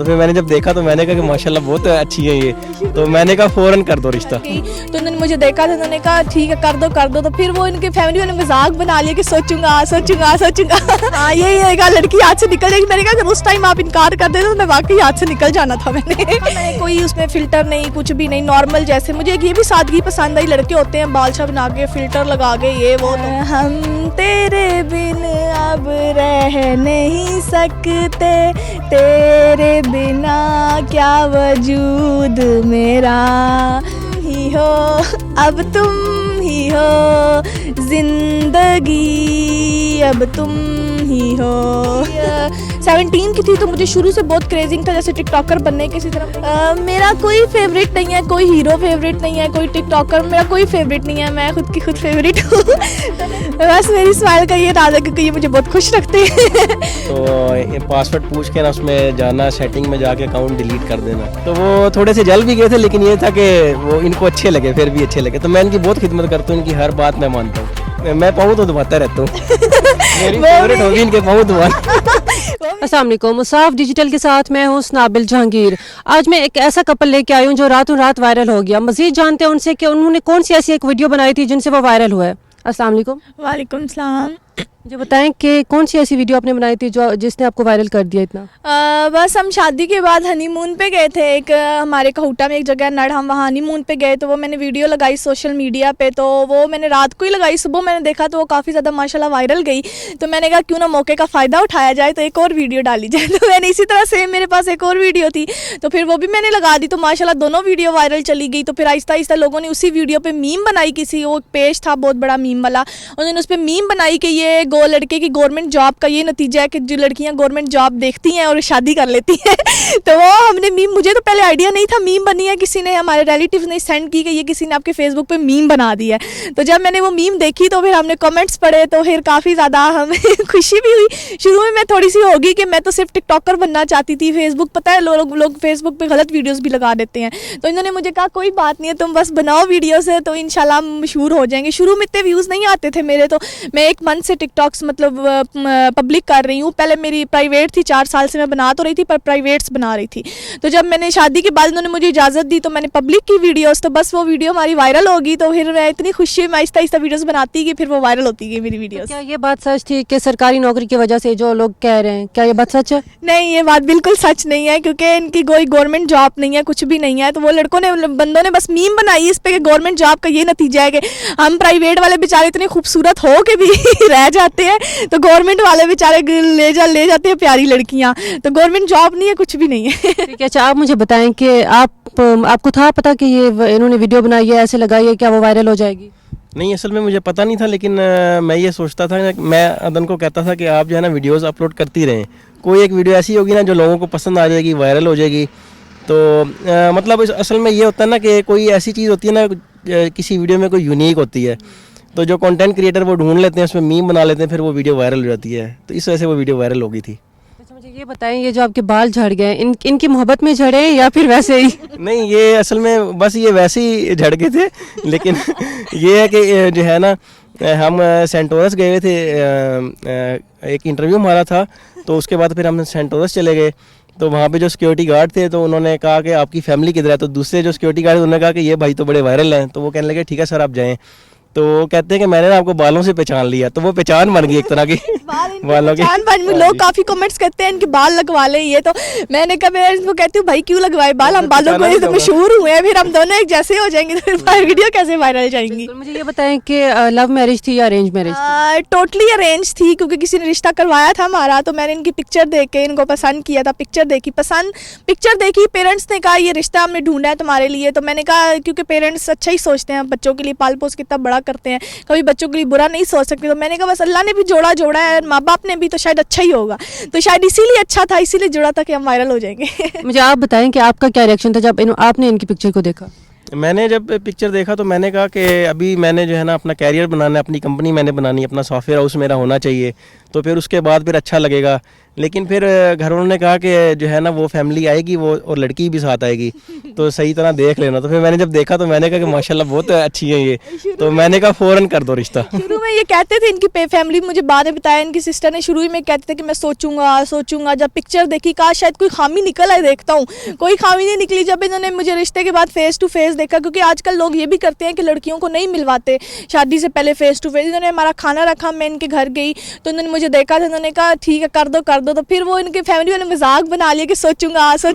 तो फिर मैंने जब देखा तो मैंने कहा कि माशाल्लाह बहुत अच्छी है ये, तो मैंने कहा फ़ौरन कर दो रिश्ता। तो उन्होंने मुझे देखा तो उन्होंने कहा ठीक है कर दो। तो फिर वो इनकी फैमिली वाले मजाक बना लिया कि सोचूंगा। हाँ यही लड़की हाथ से निकल जाएगी। मैंने कहा अगर उस टाइम आप इनकार कर देते तो मैं वाकई हाथ से निकल जाना था मैंने। कोई उसमें फिल्टर नहीं, कुछ भी नहीं, नॉर्मल जैसे। मुझे ये भी सादगी पसंद आई। लड़के होते हैं बाल छा बना के, फिल्टर लगा के, ये वो। हम तेरे बिन अब रह नहीं सकते, तेरे बिना क्या वजूद मेरा, ही हो अब तुम ही हो जिंदगी, अब तुम ही हो। 17 की थी तो मुझे शुरू से बहुत क्रेजिंग था जैसे टिकटॉकर बनने किसी तरह। मेरा कोई फेवरेट नहीं है, कोई हीरो फेवरेट नहीं है, कोई टिकटॉकर मेरा कोई फेवरेट नहीं है। मैं खुद फेवरेट हूँ। बस मेरी स्माइल का ये राज है क्योंकि ये मुझे बहुत खुश रखते हैं। तो पासवर्ड पूछ के ना उसमें जाना, सेटिंग में जाके अकाउंट डिलीट कर देना। तो वो थोड़े से जल भी गए थे, लेकिन ये था कि वो इनको अच्छे लगे, फिर भी अच्छे लगे। तो मैं इनकी बहुत खिदमत करता हूँ, इनकी हर बात मैं मानता हूँ। मैं पाऊँ तो दबाता रहता हूँ। मेरी फेवरेट होगी इनके पाऊँ दबाना। अस्सलाम वालेकुम, मुसाफ डिजिटल के साथ मैं हूँ नाबिल जहांगीर। आज मैं एक ऐसा कपल लेके आई हूँ जो रातों रात वायरल हो गया। मजीद जानते हैं उनसे कि उन्होंने कौन सी ऐसी एक वीडियो बनाई थी जिनसे वो वायरल हुआ है। अस्सलाम वालेकुम। वालेकुम सलाम। मुझे बताएं कि कौन सी ऐसी वीडियो आपने बनाई थी जो जिसने आपको वायरल कर दिया इतना? बस हम शादी के बाद हनीमून पे गए थे। एक हमारे कहूटा में एक जगह है नड़, हम वहाँ हनीमून पे गए तो वो मैंने वीडियो लगाई सोशल मीडिया पे। तो वो मैंने रात को ही लगाई, सुबह मैंने देखा तो वो काफ़ी ज़्यादा माशाल्लाह वायरल गई। तो मैंने कहा क्यों ना मौके का फ़ायदा उठाया जाए, तो एक और वीडियो डाली जाए। तो मैंने इसी तरह सेम मेरे पास एक और वीडियो थी तो फिर वो भी मैंने लगा दी। तो माशाल्लाह दोनों वीडियो वायरल चली गई। तो फिर आहिस्ता आहिस्ता लोगों ने उसी वीडियो पर मीम बनाई। किसी वो पेज था बहुत बड़ा मीम वाला, उन्होंने उस पर मीम बनाई कि ये लड़के की गवर्नमेंट जॉब का ये नतीजा है कि जो लड़कियां गवर्नमेंट जॉब देखती हैं और शादी कर लेती हैं। तो वो हमने मीम, मुझे तो पहले आइडिया नहीं था मीम बनी है, किसी ने हमारे रिलेटिव ने सेंड की कि ये किसी ने आपके फेसबुक पे मीम बना दी है। तो जब मैंने वो मीम देखी तो फिर हमने कमेंट्स पढ़े तो फिर काफ़ी ज़्यादा हमें खुशी भी हुई। शुरू में मैं थोड़ी सी होगी कि मैं तो सिर्फ टिकटॉकर बनना चाहती थी। फेसबुक पता है लोग फेसबुक पे गलत वीडियोज़ भी लगा देते हैं। तो इन्होंने मुझे कहा कोई बात नहीं है, तुम बस बनाओ वीडियो से तो इंशाल्लाह मशहूर हो जाएंगे। शुरू में इतने व्यूज़ नहीं आते थे मेरे, तो मैं 1 मंथ से टिकटॉक्स मतलब पब्लिक कर रही हूँ। पहले मेरी प्राइवेट थी, 4 साल से मैं बना तो रही थी पर प्राइवेट्स बना रही थी। तो जब मैंने शादी के बाद उन्होंने मुझे इजाज़त दी तो मैंने पब्लिक की वीडियोस, तो बस वो वीडियो हमारी वायरल होगी। तो फिर मैं इतनी खुशी में आहिस्ता आहिस्ता वीडियोस बनाती गई, फिर वो वायरल होती गई मेरी वीडियोस। क्या ये बात सच थी कि सरकारी नौकरी की वजह से जो लोग कह रहे हैं, क्या ये बात सच है? नहीं, ये बात बिल्कुल सच नहीं है क्योंकि इनकी कोई गवर्नमेंट जॉब नहीं है, कुछ भी नहीं है। तो वो लड़कों ने, बंदों ने बस मीम बनाई इस पे कि गवर्नमेंट जॉब का ये नतीजा है कि हम प्राइवेट वाले बेचारे इतने खूबसूरत हो के भी रह जाते हैं, तो गवर्नमेंट वाले बेचारे ले जाते हैं प्यारी लड़कियां। तो गवर्नमेंट जॉब नहीं है, कुछ भी नहीं है। ठीक है, अच्छा आप मुझे बताएं कि आपको था पता कि ये इन्होंने वीडियो बनाई है, ऐसे लगाई है, क्या वो वायरल हो जाएगी? नहीं, असल में मुझे पता नहीं था, लेकिन मैं ये सोचता था, मैं अदन को कहता था कि आप जो है ना वीडियोस अपलोड करती रहें। कोई एक वीडियो ऐसी होगी ना जो लोगों को पसंद आ जाएगी, वायरल हो जाएगी। तो मतलब असल में ये होता है ना कि कोई ऐसी चीज़ होती है ना, किसी वीडियो में कोई यूनिक होती है, तो जो कंटेंट क्रिएटर वो ढूंढ लेते हैं, उसमें मीम बना लेते हैं, फिर वो वीडियो वायरल हो जाती है। तो इस वजह से वो वीडियो वायरल हो गई थी। अच्छा मुझे ये बताएं, ये जो आपके बाल झड़ गए इनकी मोहब्बत में झड़े या फिर वैसे ही? नहीं, ये असल में बस ये वैसे ही झड़ गए थे, लेकिन ये है कि जो है ना, हम सेंटोरस गए हुए थे, एक इंटरव्यू हमारा था। तो उसके बाद फिर हम सेंटोरस चले गए। तो वहाँ पे जो सिक्योरिटी गार्ड थे तो उन्होंने कहा कि आपकी फैमिली किधर है। तो दूसरे जो सिक्योरिटी गार्ड उन्होंने कहा कि ये भाई तो बड़े वायरल हैं। तो वो कहने लगे ठीक है सर आप जाएँ। तो वो कहते हैं कि मैंने ना आपको बालों से पहचान लिया। तो वो पहचान बन गई एक तरह की बालों की। लोग काफी कमेंट्स करते हैं इनके बाल लगवा ले ये। तो मैंने कहा मैं इनको कहती हूँ भाई क्यों लगवाए बाल, हम बालों को तो मशहूर हुए हैं, फिर हम दोनों एक जैसे हो जाएंगे तो फिर वीडियो कैसे वायरल जाएंगी। मुझे ये बताएं कि लव मैरिज थी या अरेंज मैरिज? टोटली अरेंज थी क्योंकि किसी ने रिश्ता करवाया था हमारा। तो मैंने इनकी पिक्चर देख के इनको पसंद किया था, पिक्चर देखी, पेरेंट्स ने कहा ये रिश्ता हमने ढूंढा है तुम्हारे लिए। तो मैंने कहा क्योंकि पेरेंट्स अच्छा ही सोचते हैं, बच्चों के लिए पाल पोस कितना बड़ा करते हैं, कभी बच्चों के लिए बुरा नहीं सोच सकते। तो मैंने कहा बस अल्लाह ने भी जोड़ा है, माँ बाप ने भी, तो शायद अच्छा ही होगा। तो शायद इसीलिए अच्छा था, इसीलिए जुड़ा था कि हम वायरल हो जाएंगे। मुझे आप बताएं कि आपका क्या रिएक्शन था जब आपने इनकी पिक्चर को देखा? मैंने जब पिक्चर देखा तो मैंने कहा कि अभी मैंने जो है ना अपना कैरियर बनाना है, अपनी कंपनी मैंने बनानी है, अपना सॉफ्टवेयर हाउस मेरा होना चाहिए। तो फिर उसके बाद फिर अच्छा लगेगा। लेकिन फिर घर वालों ने कहा कि जो है ना वो फैमिली आएगी वो और लड़की भी साथ आएगी तो सही तरह देख लेना। तो फिर मैंने जब देखा तो मैंने कहा कि माशाल्लाह बहुत अच्छी है ये, तो मैंने कहा फ़ौरन कर दो रिश्ता। शुरू में ये कहते थे इनकी फैमिली, मुझे बाद में बताया इनकी सिस्टर ने, शुरू में कहते थे कि मैं सोचूंगा। जब पिक्चर देखी कहा शायद कोई खामी निकल आए, देखता हूँ कोई खामी नहीं निकली। जब इन्होंने मुझे रिश्ते के बाद फेस टू फेस देखा, क्योंकि आजकल लोग ये भी करते हैं कि लड़कियों को नहीं मिलवाते शादी से पहले फेस टू फेस। इन्होंने हमारा खाना रखा, मैं इनके घर गई तो उन्होंने मुझे देखा था, उन्होंने कहा ठीक है कर दो। तो फिर वो इनके फैमिली वाले मजाक बना लिया कि सोचूंगा। फिर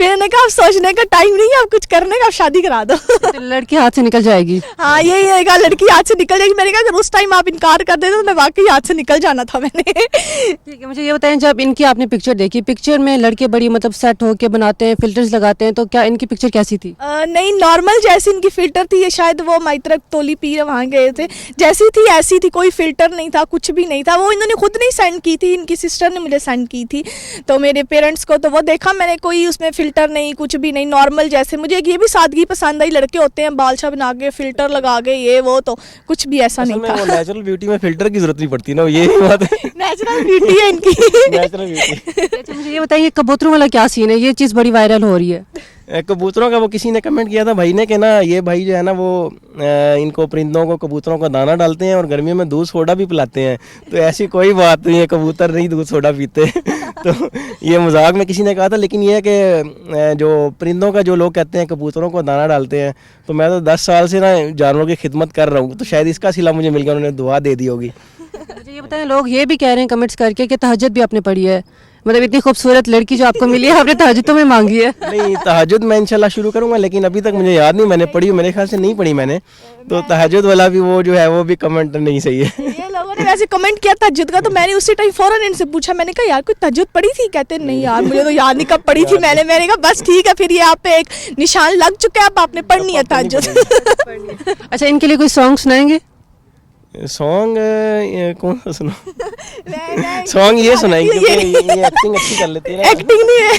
उन्होंने कहा अब सोचने का टाइम नहीं है, अब कुछ करने का, अब शादी करा दो। तो लड़की हाथ से निकल जाएगी। हाँ यही कहा लड़की हाथ से निकल जाएगी। मैंने कहा अगर उस टाइम आप इनकार कर देते तो मैं वाकई हाथ से निकल जाना था मैंने। ठीक है, मुझे ये बताएं जब इनकी आपने पिक्चर देखी, पिक्चर में लड़के बड़ी मतलब सेट होके बनाते हैं, फिल्टर्स लगाते हैं, तो क्या इनकी पिक्चर कैसी थी? नहीं नॉर्मल जैसी इनकी फिल्टर थी, ये शायद वो माइत्रक तोली पीर वहाँ गए थे, जैसी थी ऐसी थी, कोई फिल्टर नहीं था, कुछ भी नहीं था। वो इन्होंने खुद नहीं सेंड की थी, इनकी सिस्टर ने मुझे सेंड की थी। तो मेरे पेरेंट्स को तो वो देखा मैंने, कोई उसमें फिल्टर नहीं, कुछ भी नहीं, नॉर्मल जैसे। मुझे ये भी सादगी पसंद आई, लड़के होते हैं बाल छा बना के फिल्टर लगा के ये वो, तो कुछ भी ऐसा नहीं था। नेचुरल ब्यूटी में फिल्टर की जरूरत नहीं पड़ती ना, ये बात है। नेचुरल ब्यूटी है इनकी। Natural beauty. अच्छा मुझे ये बताइए कबूतरों वाला क्या सीन है, ये चीज़ बड़ी वायरल हो रही है। कबूतरों का वो किसी ने कमेंट किया था भाई ने कि ना ये भाई जो है ना वो इनको परिंदों को कबूतरों का दाना डालते हैं और गर्मियों में दूध सोडा भी पिलाते हैं। तो ऐसी कोई बात नहीं है, कबूतर नहीं दूध सोडा पीते। तो ये मजाक में किसी ने कहा था, लेकिन ये है कि जो परिंदों का जो लोग कहते हैं कबूतरों को दाना डालते हैं, तो मैं तो 10 साल से ना जानवरों की खिदमत कर रहा हूँ, तो शायद इसका सिला मुझे मिल गया, उन्होंने दुआ दे दी होगी। मुझे ये बताएं लोग ये भी कह रहे हैं कमेंट्स करके कि तहज्जुद भी आपने पढ़ी है, मतलब इतनी खूबसूरत लड़की जो आपको मिली है आपने तहज्जुद तो में मांगी है। नहीं तहज्जुद मैं इंशाल्लाह शुरू करूंगा, लेकिन अभी तक मुझे याद नहीं मैंने पढ़ी, मेरे ख्याल से नहीं पढ़ी मैंने। तो तहज्जुद वाला भी वो जो है वो भी कमेंट नहीं सही है। ये लोगों ने वैसे कमेंट किया तहज्जुद का, तो मैंने उसी टाइम फौरन इनसे पूछा, मैंने कहा यार कोई तहज्जुद पढ़ी थी? कहते नहीं यार मुझे तो याद नहीं कब पढ़ी थी मैंने कहा बस ठीक है, फिर ये आप पे एक निशान लग चुका है, अब आपने पढ़नी है तहज्जुद। अच्छा इनके लिए कोई सॉन्ग सुनाएंगे? सॉन्ग कौन सा सुना? सॉन्ग ये सुनाएंगे क्योंकि ये एक्टिंग अच्छी कर लेती है ना। एक्टिंग नहीं है।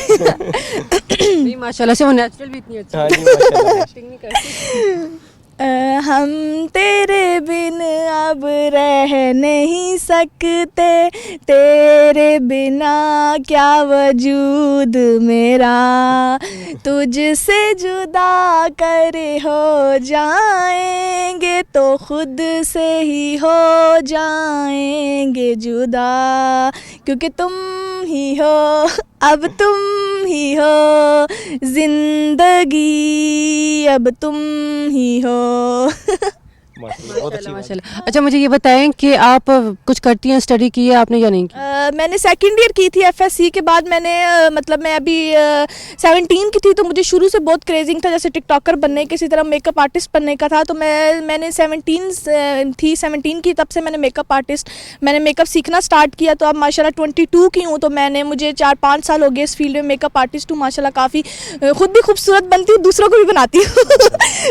नहीं माशाल्लाह से वो नेचुरल भी इतनी अच्छी हाँ जी माशाल्लाह। एक्टिंग नहीं करती। हम तेरे बिन अब रह नहीं सकते, तेरे बिना क्या वजूद मेरा, तुझसे जुदा कर हो जाएंगे तो खुद से ही हो जाएंगे जुदा, क्योंकि तुम ही हो अब तुम ही हो जिंदगी, अब तुम ही हो। माशाल्लाह। अच्छा मुझे ये बताएं कि आप कुछ करती हैं, स्टडी की है आपने या नहीं की? मैंने सेकंड ईयर की थी एफएससी के बाद। मैंने मतलब मैं अभी 17 की थी, तो मुझे शुरू से बहुत क्रेजिंग था जैसे टिकटॉकर बनने, किसी तरह मेकअप आर्टिस्ट बनने का था। तो मैंने 17 की, तब से मैंने मैंने मेकअप सीखना स्टार्ट किया। तो अब माशाल्लाह 22 की हूँ, तो मुझे 4-5 साल हो गए इस फील्ड में, मेकअप आर्टिस्ट हूँ माशाल्लाह। काफ़ी खुद भी खूबसूरत बनती हूँ, दूसरों को भी बनाती हूँ।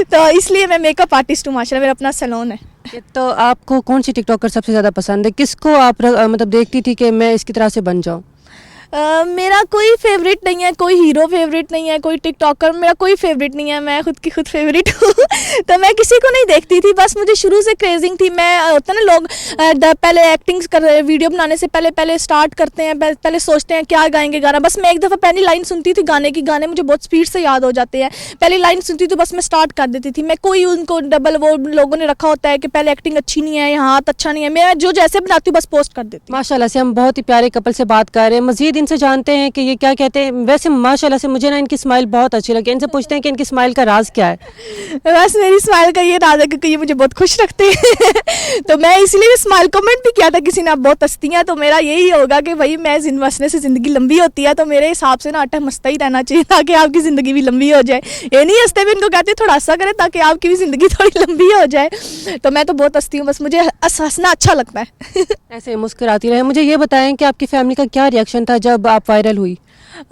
तो इसलिए मैं मेकअप आर्टिस्ट हूँ माशाल्लाह, मेरा अपना सैलून है। तो आपको कौन सी टिकटॉकर सबसे ज़्यादा पसंद है, किसको आप मतलब देखती थी कि मैं इसकी तरह से बन जाऊँ? मेरा कोई फेवरेट नहीं है, कोई हीरो फेवरेट नहीं है, कोई टिकटॉकर, मेरा कोई फेवरेट नहीं है, मैं खुद की खुद फेवरेट हूँ। तो मैं किसी को नहीं देखती थी, बस मुझे शुरू से क्रेजिंग थी। मैं होता ना लोग पहले एक्टिंग कर वीडियो बनाने से पहले स्टार्ट करते हैं, पहले सोचते हैं क्या गाएंगे गाना। बस मैं एक दफ़ा पहली लाइन सुनती थी गाने की, गाने मुझे बहुत स्पीड से याद हो जाते हैं। पहली लाइन सुनती तो बस मैं स्टार्ट कर देती थी। मैं कोई उनको डबल वो लोगों ने रखा होता है कि पहले एक्टिंग अच्छी नहीं है, यहाँ हाथ अच्छा नहीं है, मैं जो जैसे बनाती हूँ बस पोस्ट कर देती हूँ। माशाल्लाह से हम बहुत ही प्यारे कपल से बात कर रहे हैं, मजीद इनसे जानते हैं कि ये क्या कहते हैं। वैसे माशाल्लाह से मुझे ना इनकी स्माइल बहुत अच्छी लगी, इनसे पूछते हैं कि इनकी स्माइल का राज क्या है। बस मेरी स्माइल का ये राज है क्योंकि ये मुझे बहुत खुश रखते हैं। तो मैं इसलिए स्माइल कमेंट भी किया था किसी ने, आप बहुत हंसती हैं। तो मेरा यही होगा कि भाई मैं हंसने से ज़िंदगी लंबी होती है, तो मेरे हिसाब से ना अटक मस्ता ही रहना चाहिए ताकि आपकी ज़िंदगी भी लंबी हो जाए। ये नहीं हंसते भी इनको कहते हैं थोड़ा हंसा करें ताकि आपकी भी ज़िंदगी थोड़ी लंबी हो जाए। तो मैं तो बहुत हंसती हूँ, बस मुझे हंसना अच्छा लगता है। ऐसे मुस्कुराती रहे। मुझे ये बताएं कि आपकी फैमिली का क्या रिएक्शन था जब आप वायरल हुई?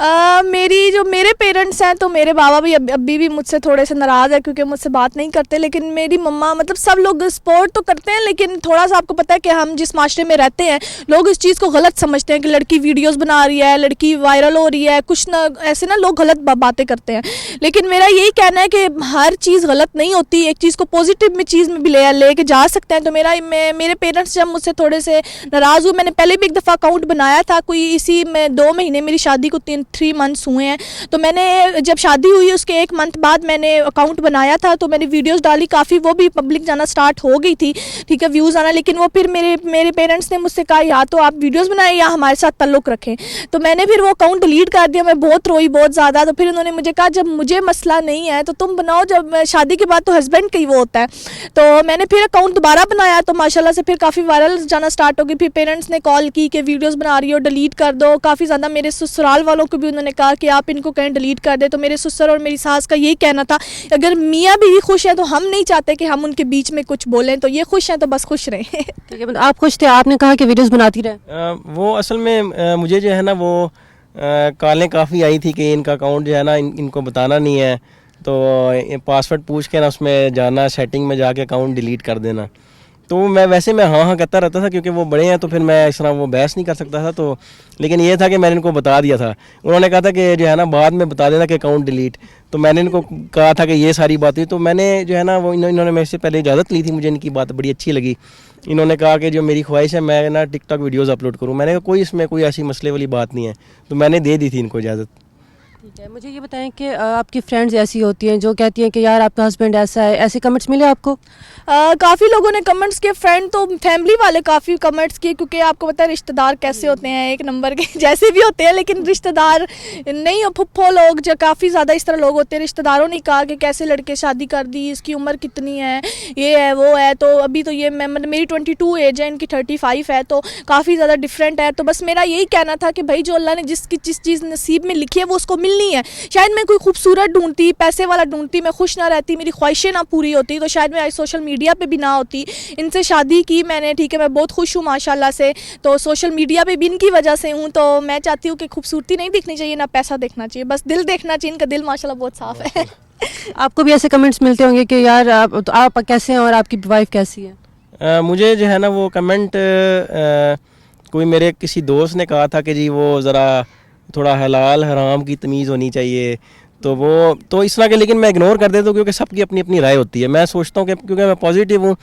मेरे पेरेंट्स हैं तो मेरे बाबा भी अभी भी मुझसे थोड़े से नाराज़ है क्योंकि मुझसे बात नहीं करते, लेकिन मेरी मम्मा मतलब सब लोग सपोर्ट तो करते हैं, लेकिन थोड़ा सा आपको पता है कि हम जिस माशरे में रहते हैं लोग इस चीज़ को गलत समझते हैं कि लड़की वीडियोस बना रही है, लड़की वायरल हो रही है, कुछ ना ऐसे ना लोग गलत बातें करते हैं। लेकिन मेरा यही कहना है कि हर चीज़ गलत नहीं होती, एक चीज़ को पॉजिटिव में चीज़ में भी लेके जा सकते हैं। तो मेरे पेरेंट्स जब मुझसे थोड़े से नाराज़ हुए, मैंने पहले भी एक दफ़ा अकाउंट बनाया था, कोई इसी में 2 महीने मेरी शादी को 3 मंथ्स हुए हैं, तो मैंने जब शादी हुई उसके 1 मंथ बाद मैंने अकाउंट बनाया था, तो मैंने वीडियोस डाली, काफ़ी वो भी पब्लिक जाना स्टार्ट हो गई थी, ठीक है, व्यूज़ आना। लेकिन वो फिर मेरे पेरेंट्स ने मुझसे कहा या तो आप वीडियोस बनाएं या हमारे साथ ताल्लुक़ रखें। तो मैंने फिर वो अकाउंट डिलीट कर दिया, मैं बहुत रोई बहुत ज़्यादा। तो फिर उन्होंने मुझे कहा जब मुझे मसला नहीं है तो तुम बनाओ, जब शादी के बाद तो हस्बैंड का ही वो होता है। तो मैंने फिर अकाउंट दोबारा बनाया, तो माशाल्लाह से फिर काफ़ी वायरल जाना स्टार्ट हो गई। फिर पेरेंट्स ने कॉल की कि वीडियोस बना रही हो, डिलीट कर दो। काफ़ी ज़्यादा मेरे ससुराल वालों को भी उन्होंने कहा कि आप इनको कहीं डिलीट कर दे। तो मेरे ससुर और मेरी सास का यही कहना था अगर मियाँ बीवी खुश हैं तो हम नहीं चाहते कि हम उनके बीच में कुछ बोलें, तो ये खुश हैं तो बस खुश रहें। ठीक है, आप खुश थे, आपने कहा कि वीडियोस बनाती रहे। वो असल में मुझे जो है ना वो कॉलें काफ़ी आई थी कि इनका अकाउंट जो है ना इनको बताना नहीं है, तो पासवर्ड पूछ के ना उसमें जाना, सेटिंग में जाके अकाउंट डिलीट कर देना। तो मैं हाँ करता रहता था क्योंकि वो बड़े हैं, तो फिर मैं इस तरह वो बहस नहीं कर सकता था। तो लेकिन ये था कि मैंने इनको बता दिया था, उन्होंने कहा था कि जो है ना बाद में बता देना कि अकाउंट डिलीट। तो मैंने इनको कहा था कि ये सारी बातें, तो मैंने जो है ना वो इन्होंने मेरे से पहले इजाज़त ली थी, मुझे इनकी बात बड़ी अच्छी लगी। इन्होंने कहा कि जो मेरी ख्वाहिश है मैं ना टिकटॉक वीडियोज़ अपलोड करूँ। मैंने कहा कोई इसमें कोई ऐसी मसले वाली बात नहीं है, तो मैंने दे दी थी इनको इजाज़त। ठीक है, मुझे ये बताएं कि आपकी फ्रेंड्स ऐसी होती हैं जो कहती हैं कि यार आपका हस्बैंड ऐसा है, ऐसे कमेंट्स मिले आपको? काफ़ी लोगों ने कमेंट्स किए, फ्रेंड तो फैमिली वाले काफ़ी कमेंट्स किए, क्योंकि आपको पता है रिश्तेदार कैसे होते हैं, एक नंबर के जैसे भी होते हैं, लेकिन रिश्तेदार नहीं, फुफ्फो लोग जो काफ़ी ज़्यादा इस तरह लोग होते हैं। रिश्तेदारों ने कहा कि कैसे लड़के शादी कर दी, इसकी उम्र कितनी है, ये है वो है। तो अभी तो ये मेरी 22 एज है, इनकी 35 है, तो काफ़ी ज़्यादा डिफरेंट है। तो बस मेरा यही कहना था कि भाई जो अल्लाह ने जिस चीज़ नसीब में लिखी है वो उसको मिलनी है। शायद मैं कोई खूबसूरत ढूंढती, पैसे वाला ढूंढती, मैं खुश ना रहती, मेरी ख्वाहिशें ना पूरी होती, तो शायद मैं आज सोशल मीडिया पे भी ना होती। इनसे शादी की मैंने, ठीक है, मैं बहुत खुश हूँ माशाल्लाह से, तो सोशल मीडिया पे भी इनकी वजह से हूँ। तो मैं चाहती हूँ कि खूबसूरती नहीं दिखनी चाहिए, ना पैसा देखना चाहिए, बस दिल देखना चाहिए। इनका दिल माशाल्लाह बहुत साफ़ है। आपको भी ऐसे कमेंट्स मिलते होंगे कि यार आप कैसे हैं और आपकी वाइफ कैसी है? मुझे जो है ना वो कमेंट कोई मेरे किसी दोस्त ने कहा था कि जी वो ज़रा थोड़ा हलाल हराम की तमीज़ होनी चाहिए, तो वो तो इस तरह के, लेकिन मैं इग्नोर कर देता हूँ क्योंकि सबकी अपनी अपनी राय होती है। मैं सोचता हूँ कि क्योंकि मैं पॉजिटिव हूँ,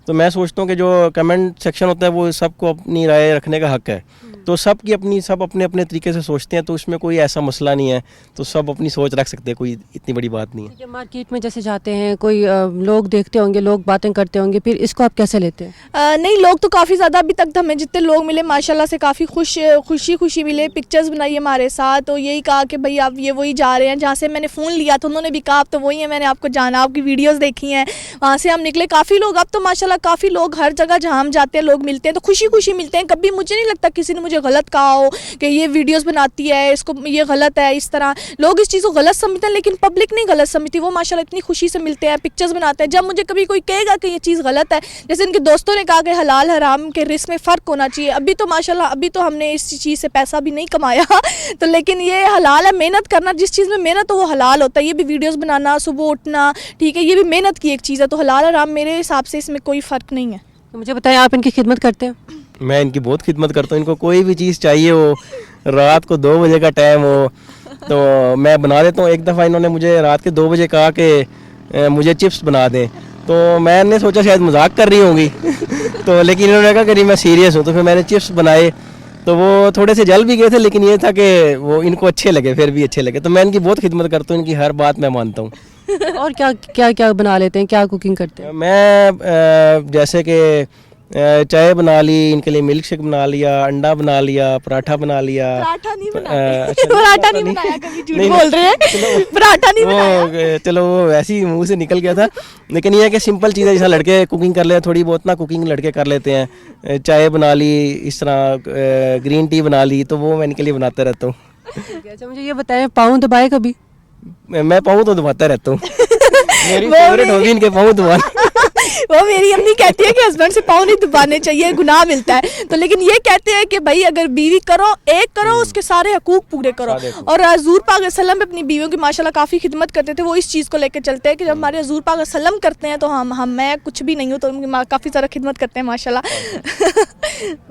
तो मैं सोचता हूँ कि जो कमेंट सेक्शन होता है वो सबको अपनी राय रखने का हक़ है। तो सब अपने अपने तरीके से सोचते हैं, तो उसमें कोई ऐसा मसला नहीं है, तो सब अपनी सोच रख सकते हैं, कोई इतनी बड़ी बात नहीं है। मार्केट में जैसे जाते हैं कोई लोग देखते होंगे, लोग बातें करते होंगे, फिर इसको आप कैसे लेते हैं? नहीं, लोग तो काफ़ी ज़्यादा अभी तक हमें जितने लोग मिले माशाल्लाह से काफ़ी खुशी मिले, पिक्चर्स बनाई हमारे साथ। तो यही कहा कि भाई आप ये वही जा रहे हैं जहाँ से मैंने फ़ोन लिया, तो उन्होंने भी कहा आप तो वही है, मैंने आपको जाना, आपकी वीडियोज़ देखी हैं, वहाँ से हम निकले। काफ़ी लोग अब तो माशाल्लाह काफ़ी लोग हर जगह जहाँ हम जाते हैं लोग मिलते हैं, तो खुशी मिलते हैं। कभी मुझे नहीं लगता किसी ने मुझे गलत कहा हो कि ये वीडियोस बनाती है, इसको ये गलत है। इस तरह लोग इस चीज़ को गलत समझते हैं, लेकिन पब्लिक नहीं गलत समझती। वो माशाल्लाह इतनी खुशी से मिलते हैं, पिक्चर्स बनाते हैं। जब मुझे कभी कोई कहेगा कि ये चीज़ गलत है, जैसे इनके दोस्तों ने कहा कि हलाल हराम के रिस्क में फ़र्क होना चाहिए, अभी तो माशाल्लाह अभी तो हमने इस चीज़ से पैसा भी नहीं कमाया तो लेकिन ये हलाल है, मेहनत करना, जिस चीज़ में मेहनत हो वो हलाल होता है। ये भी वीडियोज़ बनाना, सुबह उठना, ठीक है, ये भी मेहनत की एक चीज़ है, तो हलाल हराम मेरे हिसाब से इसमें कोई फ़र्क नहीं है। तो मुझे बताएं, आप इनकी खिदमत करते हैं? मैं इनकी बहुत खिदमत करता हूँ। इनको कोई भी चीज़ चाहिए हो, रात को 2 बजे का टाइम हो तो मैं बना देता हूँ। एक दफ़ा इन्होंने मुझे रात के 2 बजे कहा कि मुझे चिप्स बना दें, तो मैंने सोचा शायद मजाक कर रही होंगी तो लेकिन इन्होंने कहा कि नहीं मैं सीरियस हूँ, तो फिर मैंने चिप्स बनाए। तो वो थोड़े से जल भी गए थे, लेकिन ये था कि वो इनको अच्छे लगे, फिर भी अच्छे लगे। तो मैं इनकी बहुत खिदमत करता हूँ, इनकी हर बात मैं मानता हूँ। और क्या बना लेते हैं, क्या कुकिंग करते हैं? मैं जैसे कि चाय बना ली, इनके लिए मिल्क शेक बना लिया, अंडा बना लिया, पराठा बना लिया। पराठा नहीं बनाते पराठा नहीं बनाया, कभी झूठ बोल रहे हैं, पराठा नहीं बनाया। चलो वो वैसे ही मुंह से निकल गया था, लेकिन ये है कि सिंपल चीज़ें जैसा लड़के कुकिंग कर लेते, थोड़ी बहुत ना कुकिंग लड़के कर लेते हैं। चाय बना ली, इस तरह ग्रीन टी बना ली, तो वो मैं इनके लिए बनाते रहता हूँ। अच्छा, मुझे ये बताएं, पाँव दबाए कभी? मैं पाऊँ तो दबाता रहता हूँ मेरी फेवरेट होगी इनके पाँव दबाना वो मेरी अम्मी कहती है कि हस्बैंड से पाँव नहीं दबाने चाहिए, गुनाह मिलता है। तो लेकिन ये कहते हैं कि भाई अगर बीवी करो, एक करो, उसके सारे हकूक पूरे करो। और हजूर पाक सल्लम भी अपनी बीवियों की माशाल्लाह काफ़ी खिदमत करते थे। वो इस चीज़ को लेकर चलते हैं कि जब हमारे हजूर पाक सल्लम करते हैं तो हम मैं कुछ भी नहीं हूँ, तो उनकी काफ़ी ज़्यादा खिदमत करते हैं माशाल्लाह।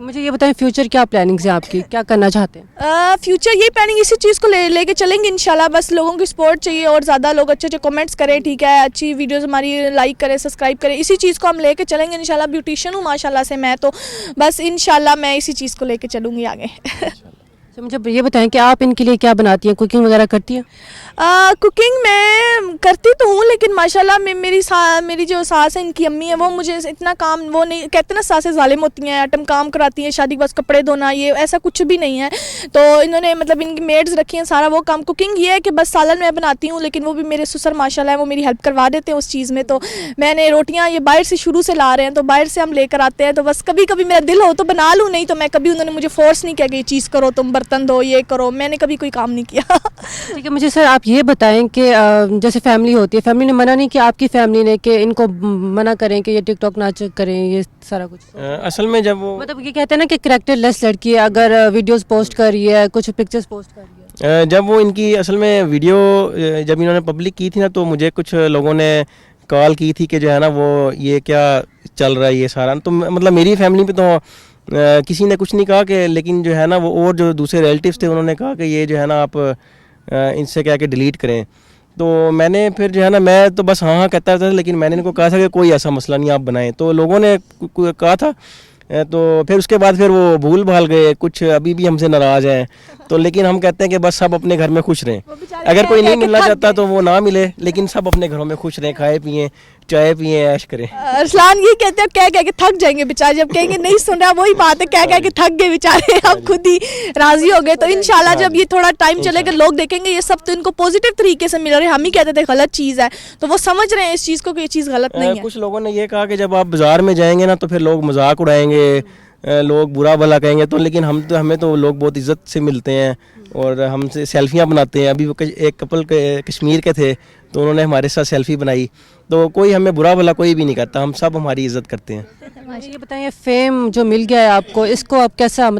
मुझे ये बताएं, फ्यूचर क्या प्लानिंग्स है आपकी, क्या करना चाहते हैं? फ्यूचर यही प्लानिंग, इसी चीज़ को लेके चलेंगे इंशाल्लाह। बस लोगों की सपोर्ट चाहिए और ज़्यादा लोग अच्छे अच्छे कमेंट्स करें, ठीक है, अच्छी वीडियोस हमारी लाइक करें, सब्सक्राइब करें, इसी चीज़ को हम लेके चलेंगे इंशाल्लाह। ब्यूटिशियन हूँ माशाल्लाह से मैं, तो बस इंशाल्लाह मैं इसी चीज़ को लेके चलूँगी आगे। तो मुझे ये बताएं कि आप इनके लिए क्या बनाती हैं, कुकिंग वगैरह करती हैं? कुकिंग मैं करती तो हूँ, लेकिन माशाल्लाह मेरी जो सास है, इनकी अम्मी है, वो मुझे इतना काम वो नहीं कहते ना, सासें जालिम होती हैं, आइटम काम कराती हैं, शादी के बाद कपड़े धोना, ये ऐसा कुछ भी नहीं है। तो इन्होंने मतलब इनकी मेड्स रखी हैं, सारा वो काम। कुकिंग ये है कि बस सालन मैं बनाती हूँ, लेकिन वो भी मेरे ससुर माशाल्लाह है, वो मेरी हेल्प करवा देते हैं उस चीज़ में। तो मैंने रोटियाँ ये बाहर से शुरू से ला रहे हैं, तो बाहर से हम लेकर आते हैं, तो बस कभी कभी मेरा दिल हो तो बना लूँ, नहीं तो मैं कभी, उन्होंने मुझे फोर्स नहीं किया कि ये चीज़ करो, तुम बर्तन धो, ये करो, मैंने कभी कोई काम नहीं किया। ठीक है, मुझे सर आप ये बताएं कि जैसे फैमिली होती है, फैमिली ने मना नहीं किया आपकी फैमिली ने कि इनको मना करें कि ये टिकटॉक ना करें, ये सारा कुछ? असल में जब वो मतलब ये कहते हैं ना कि करैक्टर लेस लड़की है, अगर वीडियोस पोस्ट कर रही है, कुछ पिक्चर्स पोस्ट कर रही है। जब वो इनकी असल में वीडियो जब इन्होंने पब्लिक की थी ना, तो मुझे कुछ लोगों ने कॉल की थी कि जो है ना वो ये क्या चल रहा है ये सारा। तो मतलब मेरी फैमिली पे तो किसी ने कुछ नहीं कहा कि, लेकिन जो है ना वो और जो दूसरे रिलेटिव्स थे उन्होंने कहा कि ये जो है ना आप इनसे क्या कि डिलीट करें। तो मैंने फिर जो है ना, मैं तो बस हाँ हाँ कहता था, लेकिन मैंने इनको कहा था कि कोई ऐसा मसला नहीं, आप बनाएं। तो लोगों ने कहा था, तो फिर उसके बाद फिर वो भूल भाल गए, कुछ अभी भी हमसे नाराज़ हैं। तो लेकिन हम कहते हैं कि बस सब अपने घर में खुश रहें, अगर कोई नहीं मिलना चाहता तो वो ना मिले, लेकिन सब अपने घरों में खुश रहें, खाए पिए, चाय पिए, ऐश करें। अरसलान ये कहते हैं कह कह के थक जाएंगे बेचारे, जब कहेंगे नहीं सुन रहा, वही बात है, कह कह के थक गए बेचारे, अब खुद ही राजी हो गए। तो इंशाल्लाह जब ये थोड़ा टाइम चलेगा, लोग देखेंगे ये सब तो इनको पॉजिटिव तरीके से मिल रहे हैं, हम ही कहते थे गलत चीज़ है, तो वो समझ रहे हैं इस चीज़ को कि ये चीज़ गलत नहीं है। कुछ लोगों ने ये कहा कि जब आप बाज़ार में जाएंगे ना तो फिर लोग मजाक उड़ाएंगे, लोग बुरा भला कहेंगे, तो लेकिन हमें तो लोग बहुत इज्जत से मिलते हैं और हमसे सेल्फियाँ बनाते हैं। अभी वो एक कपल कश्मीर के थे, तो उन्होंने हमारे साथ सेल्फी बनाई, तो कोई हमें बुरा भला कोई भी नहीं कहता, हम सब हमारी इज्जत करते हैं। ये बताइए, फेम जो मिल गया है आपको, इसको आप कैसा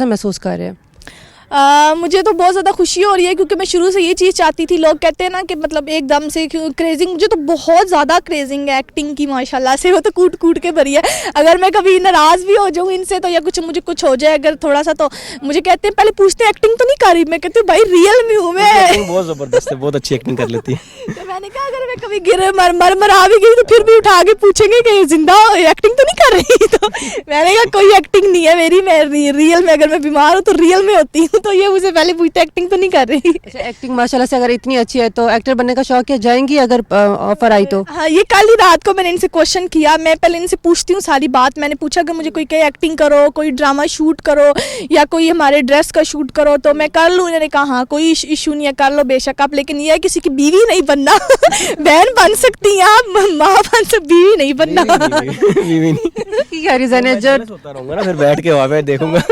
महसूस कर रहे हैं? मुझे तो बहुत ज़्यादा खुशी हो रही है, क्योंकि मैं शुरू से ये चीज़ चाहती थी। लोग कहते हैं ना कि मतलब एकदम से क्रेजिंग, मुझे तो बहुत ज़्यादा क्रेजिंग है एक्टिंग की माशाल्लाह से, वो तो कूट कूट के भरी है। अगर मैं कभी नाराज़ भी हो जाऊँ इनसे तो, या मुझे कुछ हो जाए अगर थोड़ा सा, तो मुझे कहते हैं पहले पूछते हैं एक्टिंग तो नहीं कर रही, मैं कहती हूँ भाई रियल में हूँ मैं। बहुत ज़बरदस्त है, बहुत अच्छी एक्टिंग कर लेती है। तो मैंने कहा अगर मैं कभी गिर मरा भी गई तो फिर भी उठा के पूछेंगे कि जिंदा एक्टिंग तो नहीं कर रही। तो मैंने कहा कोई एक्टिंग नहीं है मेरी, मैं रियल में, अगर मैं बीमार हूँ तो रियल में होती हूँ। तो ये मुझे पहले पूछते एक्टिंग तो नहीं कर रही। अच्छा, एक्टिंग माशाल्लाह से अगर इतनी अच्छी है तो एक्टर बनने का शौक है, जाएंगी अगर ऑफर आई तो? हाँ, ये कल ही रात को मैंने इनसे क्वेश्चन किया। मैं पहले इनसे पूछती हूँ सारी बात। मैंने पूछा कि मुझे कोई कहे एक्टिंग करो, कोई ड्रामा शूट करो या कोई हमारे ड्रेस का शूट करो तो मैं कर लूँ। इन्होंने कहा हाँ कोई इशू नहीं है, कर लो बेशक आप, लेकिन ये है किसी की बीवी नहीं बनना। बहन बन सकती हैं आप, माँ बन सकती, बीवी नहीं बनना। बीवी नहीं, क्या रीजन है? जब होता रहूंगा ना, फिर बैठ के वहाँ पे देखूंगा।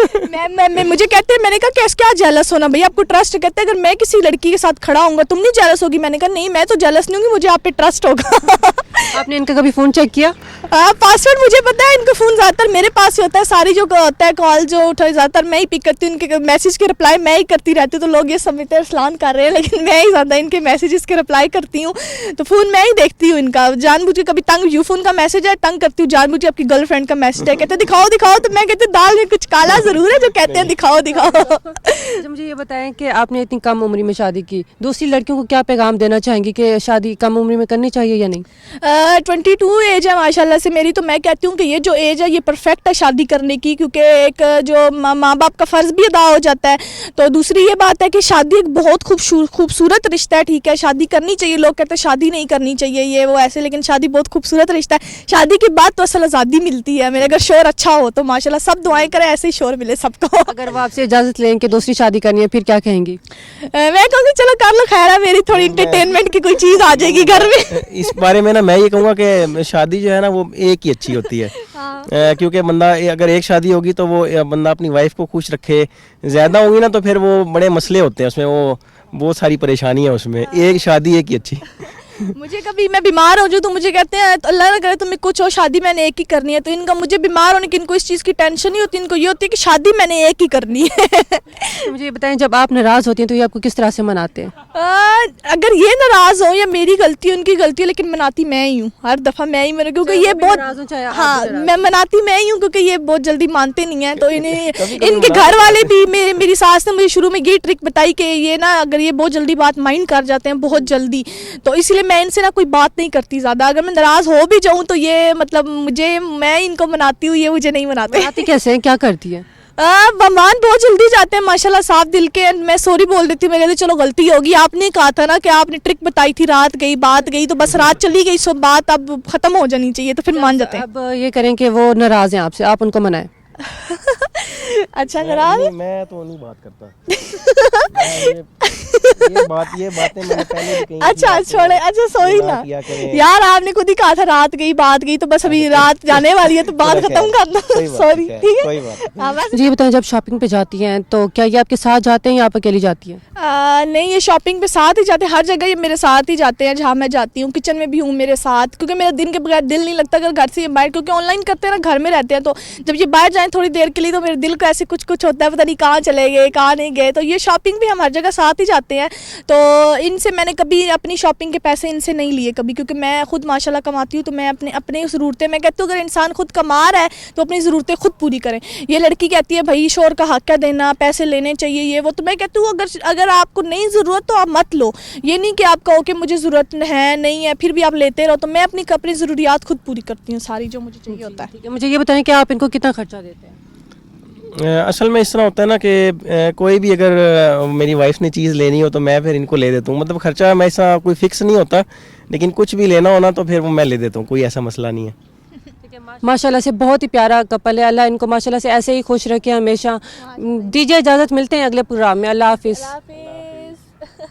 मैं मुझे कहते हैं, मैंने कहा कैसे क्या जेलस होना भैया, आपको ट्रस्ट कहते हैं अगर मैं किसी लड़की के साथ खड़ा होऊंगा तुम नहीं जेलस होगी? मैंने कहा नहीं, मैं तो जेलस नहीं होंगी, मुझे आप पे ट्रस्ट होगा। आपने इनका कभी फोन चेक किया? पासवर्ड मुझे पता है, इनका फोन ज्यादातर मेरे पास ही होता है। सारी जो होता है कॉल जो उठाई ज्यादातर मैं ही पिक करती हूँ, इनके मैसेज के रिप्लाई मैं ही करती रहती हूँ। तो लोग ये समझते हैं अरसलान कर रहे हैं, लेकिन मैं ही ज्यादा इनके मैसेजेस के रिप्लाई करती हूँ। तो फोन मैं ही देखती हूँ इनका, जानबूझ के कभी तंग यू फोन का मैसेज है तंग करती हूँ, जानबूझ के आपकी गर्लफ्रेंड का मैसेज है, कहते दिखाओ दिखाओ, तो मैं कहती दाल में कुछ काला जरूर है जो कहते हैं दिखाओ दिखाओ। अच्छा, मुझे ये बताएं कि आपने इतनी कम उम्र में शादी की, दूसरी लड़कियों को क्या पैगाम देना चाहेंगी कि शादी कम उम्र में करनी चाहिए या नहीं? 22 एज है माशाल्लाह से मेरी, तो मैं कहती हूँ कि ये जो एज है ये परफेक्ट है शादी करने की, क्योंकि एक जो माँ बाप का फ़र्ज़ भी अदा हो जाता है। तो दूसरी ये बात है कि शादी एक बहुत खूबसूरत रिश्ता है, ठीक है, शादी करनी चाहिए। लोग कहते हैं शादी नहीं करनी चाहिए ये वो ऐसे, लेकिन शादी बहुत खूबसूरत रिश्ता है। शादी के बाद तो असल आज़ादी मिलती है। मेरे अगर शोर अच्छा हो तो माशाल्लाह सब दुआएं करें ऐसे ही शोर मिले सबको। अगर वो आपसे इजाज़त लें कि दूसरी शादी करनी है, फिर क्या कहेंगी? मैं कहूँगी चलो कर लो, खैर है मेरी थोड़ी इंटरटेनमेंट की कोई चीज़ आ जाएगी घर में। इस बारे में ना मैं ये कहूँगा कि शादी जो है ना वो एक ही अच्छी होती है। क्योंकि बंदा अगर एक शादी होगी तो वो बंदा अपनी वाइफ को खुश रखे, ज़्यादा होगी ना तो फिर वो बड़े मसले होते हैं उसमें, वो बहुत सारी परेशानी है उसमें। एक शादी एक ही अच्छी। मुझे कभी मैं बीमार हो जाऊँ तो मुझे कहते हैं तो अल्लाह ना करे तुम्हें कुछ हो, शादी मैंने एक ही करनी है। तो इनका मुझे बीमार होने की इनको इस चीज़ की टेंशन नहीं होती, इनको ये होती है कि शादी मैंने एक ही करनी है। तो मुझे ये बताएं, जब आप नाराज़ होती हैं तो ये आपको किस तरह से मनाते हैं? अगर ये नाराज़ हो या मेरी गलती है उनकी गलती है, लेकिन मनाती मैं ही हूँ हर दफ़ा, मैं ही मेरे, क्योंकि चाहे ये वो भी नाराज़ हो, चाहे बहुत, आप भी हाँ नाराज़ मैं मनाती मैं ही हूँ, क्योंकि ये बहुत जल्दी मानते नहीं हैं। तो इन्हें कभी इनके घर वाले भी, मेरी सास ने मुझे शुरू में ये ट्रिक बताई कि ये ना अगर ये बहुत जल्दी बात माइंड कर जाते हैं बहुत जल्दी, तो इसलिए मैं इनसे ना कोई बात नहीं करती ज़्यादा। अगर मैं नाराज़ हो भी जाऊँ तो ये मतलब मैं इनको मनाती हूँ, ये मुझे नहीं मनाते। मनाती कैसे हैं, क्या करती है? बमान बहुत जल्दी जाते हैं माशाल्लाह, साफ दिल के। मैं सॉरी बोल देती हूँ, मैं कहती चलो गलती होगी, आपने कहा था ना कि आपने ट्रिक बताई थी, रात गई बात गई, तो बस रात चली गई, सब बात अब ख़त्म हो जानी चाहिए, तो फिर मान जाते हैं। अब ये करें कि वो नाराज़ हैं आपसे, आप उनको मनाएं। अच्छा नाराज मैं तो नहीं बात करता। ये बातें मैंने पहले भी कही थी अच्छा आपको, छोड़े, अच्छा सॉरी ना ना किया करें। यार, आपने खुद ही कहा था रात गई बात गई, तो बस अभी रात जाने वाली है तो बात चलो खत्म कर दो। कोई बात सॉरी, नहीं, ठीक है। कोई बात नहीं। हाँ, वैसे जी बताएं, जब शॉपिंग पे जाती हैं तो क्या ये आपके साथ जाते हैं या आप अकेली जाती हैं? नहीं, ये शॉपिंग पे साथ ही जाते हैं, हर जगह ये मेरे साथ ही जाते हैं, जहाँ मैं जाती हूँ किचन में भी हूँ मेरे साथ, क्योंकि मेरा दिन के बगैर दिल नहीं लगता अगर घर से ये बाहर, क्योंकि ऑनलाइन करते हैं ना, घर में रहते हैं, तो जब ये बाहर जाएं थोड़ी देर के लिए तो मेरे दिल को ऐसे कुछ कुछ होता है, पता नहीं कहाँ चले गए कहाँ नहीं गए। तो ये शॉपिंग भी हम हर जगह साथ ही जाते हैं। तो इनसे मैंने कभी अपनी शॉपिंग के पैसे इनसे नहीं लिए कभी, क्योंकि मैं खुद माशाल्लाह कमाती हूँ, तो मैं अपनी ज़रूरतें, मैं कहती हूँ अगर इंसान खुद कमा रहा है तो अपनी ज़रूरतें खुद पूरी करें। ये लड़की कहती है भाई शोर का हक क्या देना, पैसे लेने चाहिए ये वो, तो मैं कहती हूँ अगर आपको नहीं ज़रूरत तो आप मत लो। ये नहीं कि आप कहो कि मुझे ज़रूरत है नहीं है फिर भी आप लेते रहो। तो मैं अपनी ज़रूरियात खुद पूरी करती हूँ सारी, जो मुझे चाहिए होता है। ठीक है, मुझे ये बताएं कि आप इनको कितना खर्चा देते हैं? असल में इस तरह होता है ना कि कोई भी अगर मेरी वाइफ ने चीज़ लेनी हो तो मैं फिर इनको ले देता हूँ। मतलब खर्चा मैं ऐसा कोई फिक्स नहीं होता, लेकिन कुछ भी लेना हो ना तो फिर वो मैं ले देता हूँ, कोई ऐसा मसला नहीं है। माशाल्लाह से बहुत ही प्यारा कपल है, अल्लाह इनको माशाल्लाह से ऐसे ही खुश रखे हमेशा। दीजिए इजाज़त, मिलते हैं अगले प्रोग्राम में। अल्लाह हाफिज़।